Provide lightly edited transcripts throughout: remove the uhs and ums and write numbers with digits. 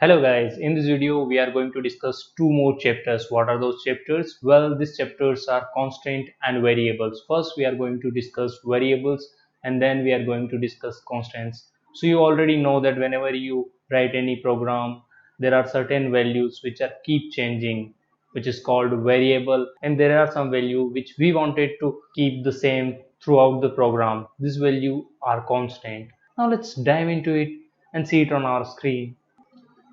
Hello guys, in this video we are going to discuss two more chapters. What are those chapters? Well, these chapters are constant and variables. First we are going to discuss variables and then we are going to discuss constants. So you already know that whenever you write any program, there are certain values which are keep changing, which is called variable, and there are some value which we wanted to keep the same throughout the program. This value are constant. Now let's dive into it and see it on our screen.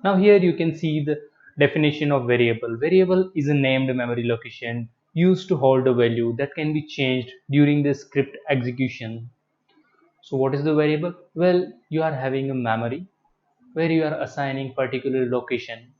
Now here you can see the definition of variable. Variable is a named memory location used to hold a value that can be changed during the script execution. So what is the variable? Well, you are having a memory where you are assigning particular location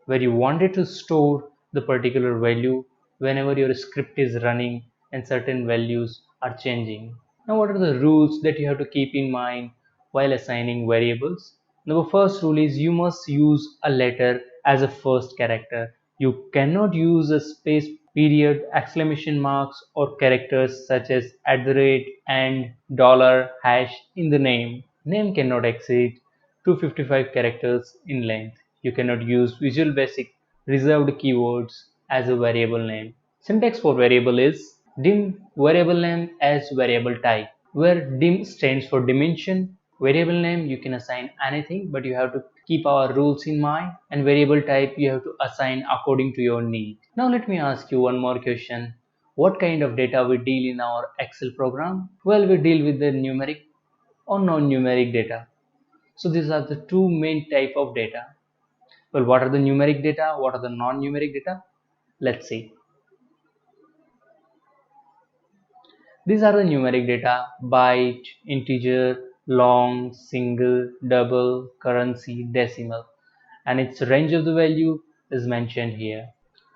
where you wanted to store the particular value whenever your script is running and certain values are changing. Now, what are the rules that you have to keep in mind while assigning variables? Now, the first rule is you must use a letter as a first character. You cannot use a space, period, exclamation marks, or characters such as at the rate and dollar hash in the name. Name cannot exceed 255 characters in length. You cannot use Visual Basic reserved keywords as a variable name. Syntax for variable is dim variable name as variable type, where dim stands for dimension. Variable name you can assign anything, but you have to keep our rules in mind, and variable type you have to assign according to your need. Now let me ask you one more question. What kind of data we deal in our Excel program? Well, we deal with the numeric or non-numeric data. So these are the two main type of data. Well, what are the numeric data? What are the non-numeric data? Let's see. These are the numeric data: byte, integer, long, single, double, currency, decimal, and its range of the value is mentioned here.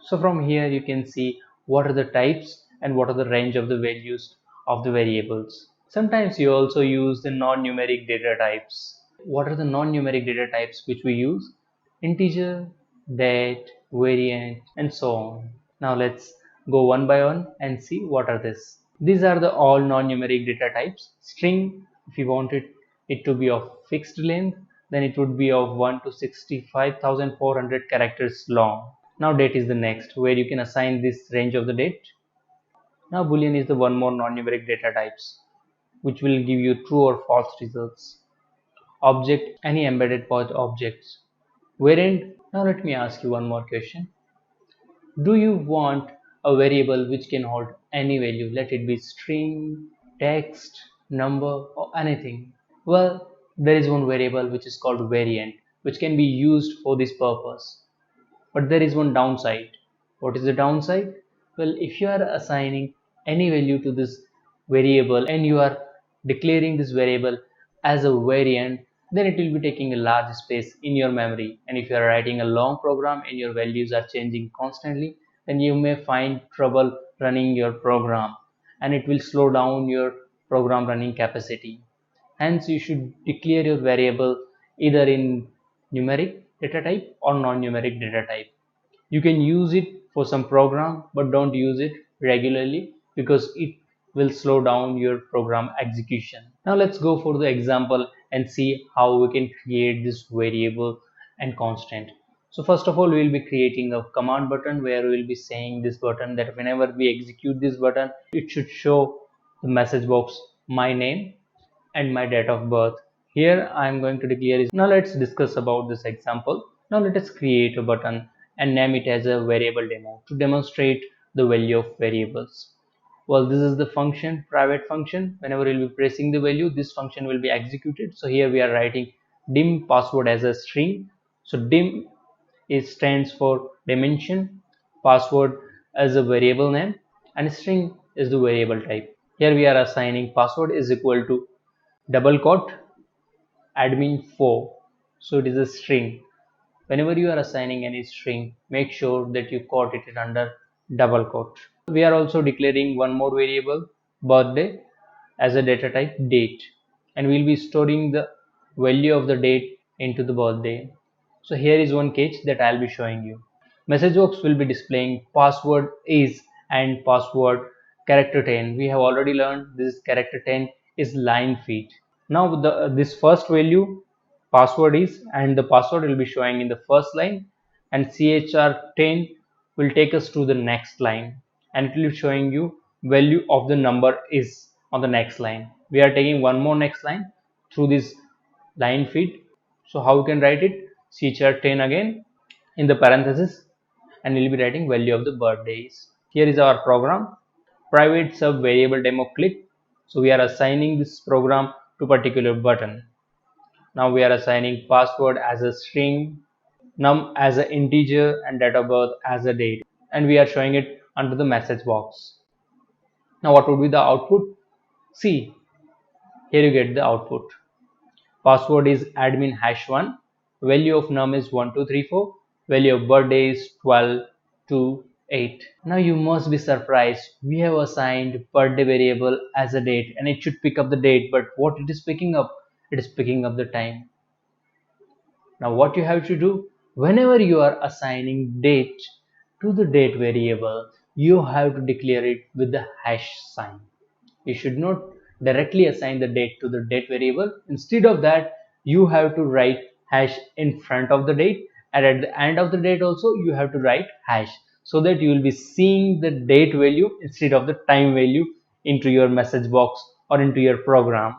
So from here you can see what are the types and what are the range of the values of the variables. Sometimes you also use the non-numeric data types. What are the non-numeric data types which we use? Integer, date, variant, and so on. Now let's go one by one and see what are this. These are the all non-numeric data types. String, if you wanted it to be of fixed length, then it would be of 1 to 65,400 characters long. Now date is the next, where you can assign this range of the date. Now boolean is the one more non-numeric data types, which will give you true or false results. Object, any embedded pod objects. Variant, now let me ask you one more question. Do you want a variable which can hold any value, let it be string, text, number, or anything? Well, there is one variable which is called variant, which can be used for this purpose. But there is one downside. What is the downside? Well, if you are assigning any value to this variable and you are declaring this variable as a variant, then it will be taking a large space in your memory. And if you are writing a long program and your values are changing constantly, then you may find trouble running your program and it will slow down your program running capacity. Hence, you should declare your variable either in numeric data type or non-numeric data type. You can use it for some program, but don't use it regularly because it will slow down your program execution. Now let's go for the example and see how we can create this variable and constant. So first of all, we will be creating a command button where we will be saying this button that whenever we execute this button, it should show the message box my name and my date of birth. Here I am going to declare is. Now let's discuss about this example. Now let us create a button and name it as a variable demo to demonstrate the value of variables. Well, this is the function, private function. Whenever we'll be pressing the value, this function will be executed. So here we are writing dim password as a string. So dim is stands for dimension, password as a variable name, and string is the variable type. Here we are assigning password is equal to double quote admin4, so it is a string. Whenever you are assigning any string, make sure that you quote it under double quote. We are also declaring one more variable, birthday, as a data type date, and we'll be storing the value of the date into the birthday. So here is one catch that I'll be showing you. Message box will be displaying password is and password character 10. We have already learned this character 10 is line feet. Now this first value password is, and the password will be showing in the first line, and chr10 will take us to the next line, and it will be showing you value of the number is on the next line. We are taking one more next line through this line feed. So how you can write it? chr10 again in the parenthesis, and we'll be writing value of the birthdays. Here is our program. Private sub variable demo click. So we are assigning this program to particular button. Now we are assigning password as a string, num as an integer, and date of birth as a date, and we are showing it under the message box. Now what would be the output? See, here you get the output. Password is admin hash1, value of num is 1234, value of birthday is 1228. Now you must be surprised. We have assigned birthday variable as a date, and it should pick up the date, but what it is picking up? It is picking up the time. Now what you have to do, whenever you are assigning date to the date variable, you have to declare it with the hash sign. You should not directly assign the date to the date variable. Instead of that, you have to write hash in front of the date, and at the end of the date also you have to write hash, so that you will be seeing the date value instead of the time value into your message box or into your program.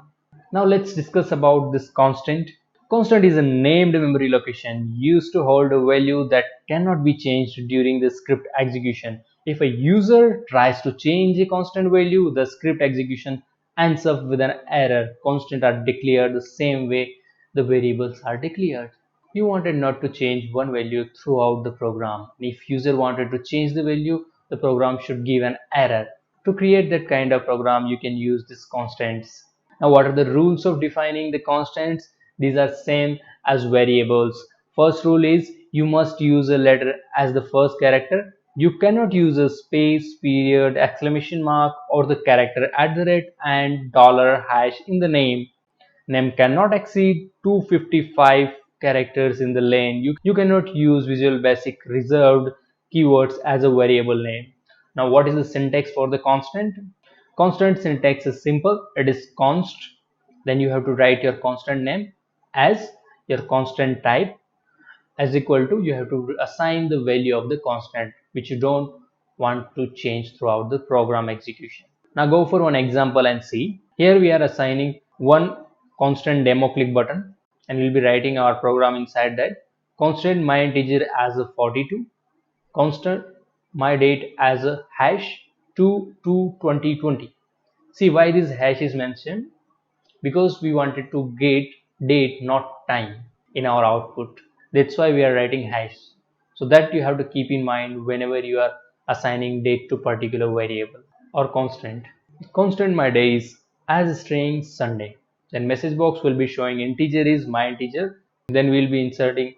Now let's discuss about this constant. Constant is a named memory location used to hold a value that cannot be changed during the script execution. If a user tries to change a constant value, the script execution ends up with an error. Constants are declared the same way the variables are declared. You wanted not to change one value throughout the program. If user wanted to change the value, the program should give an error. To create that kind of program, you can use these constants. Now what are the rules of defining the constants? These are same as variables. First rule is you must use a letter as the first character. You cannot use a space, period, exclamation mark, or the character @ and $hash in the name. Name cannot exceed 255 characters in the lane. You cannot use Visual Basic reserved keywords as a variable name. Now what is the syntax for the constant? Constant syntax is simple. It is const. Then you have to write your constant name as your constant type as equal to, you have to assign the value of the constant which you don't want to change throughout the program execution. Now go for one example and see. Here we are assigning one constant demo click button, and we'll be writing our program inside that. Constant my integer as a 42, constant my date as a hash 2 2020. See why this hash is mentioned? Because we wanted to get date, not time, in our output. That's why we are writing hash. So that you have to keep in mind whenever you are assigning date to particular variable or constant. Constant my day is as string Sunday. Then message box will be showing integer is my integer. Then we'll be inserting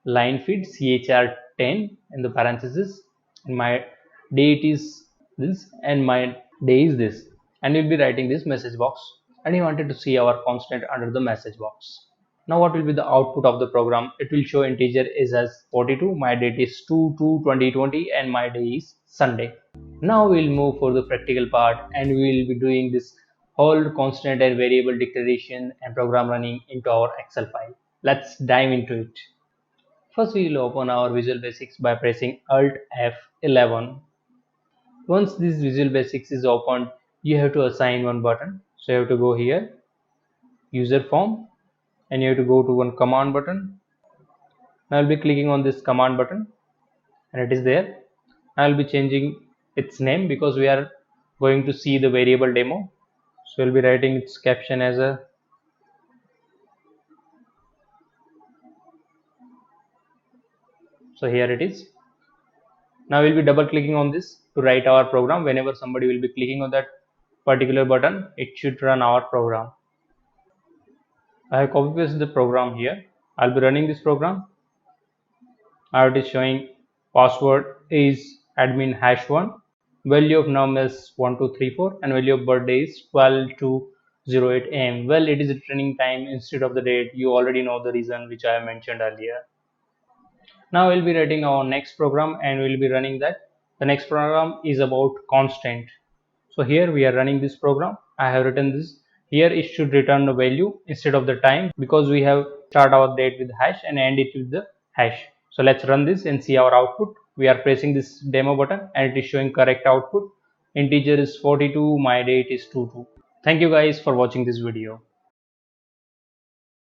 line feed chr10 in the parenthesis, and my date is this and my day is this, and we'll be writing this message box, and we wanted to see our constant under the message box. Now what will be the output of the program? It will show integer is as 42, my date is 2/2/2020, and my day is Sunday. Now we'll move for the practical part, and we will be doing this whole constant and variable declaration and program running into our Excel file. Let's dive into it. First we will open our Visual Basics by pressing Alt F11. Once this Visual Basics is opened, you have to assign one button. So you have to go here, user form, and you have to go to one command button. Now I'll be clicking on this command button, and it is there. I'll be changing its name because we are going to see the variable demo. So we'll be writing its caption as a so here it is. Now we'll be double clicking on this to write our program. Whenever somebody will be clicking on that particular button, it should run our program. I have copy pasted the program here. I'll be running this program. Now it is showing password is admin hash1, value of num is 1234, and value of birthday is 12/2/08 am. Well, it is returning time instead of the date. You already know the reason which I mentioned earlier. Now we'll be writing our next program, and we'll be running that. The next program is about constant. So here we are running this program. I have written this. Here it should return the value instead of the time because we have start our date with hash and end it with the hash. So let's run this and see our output. We are pressing this demo button and it is showing correct output. Integer is 42, my date is 22. Thank you guys for watching this video.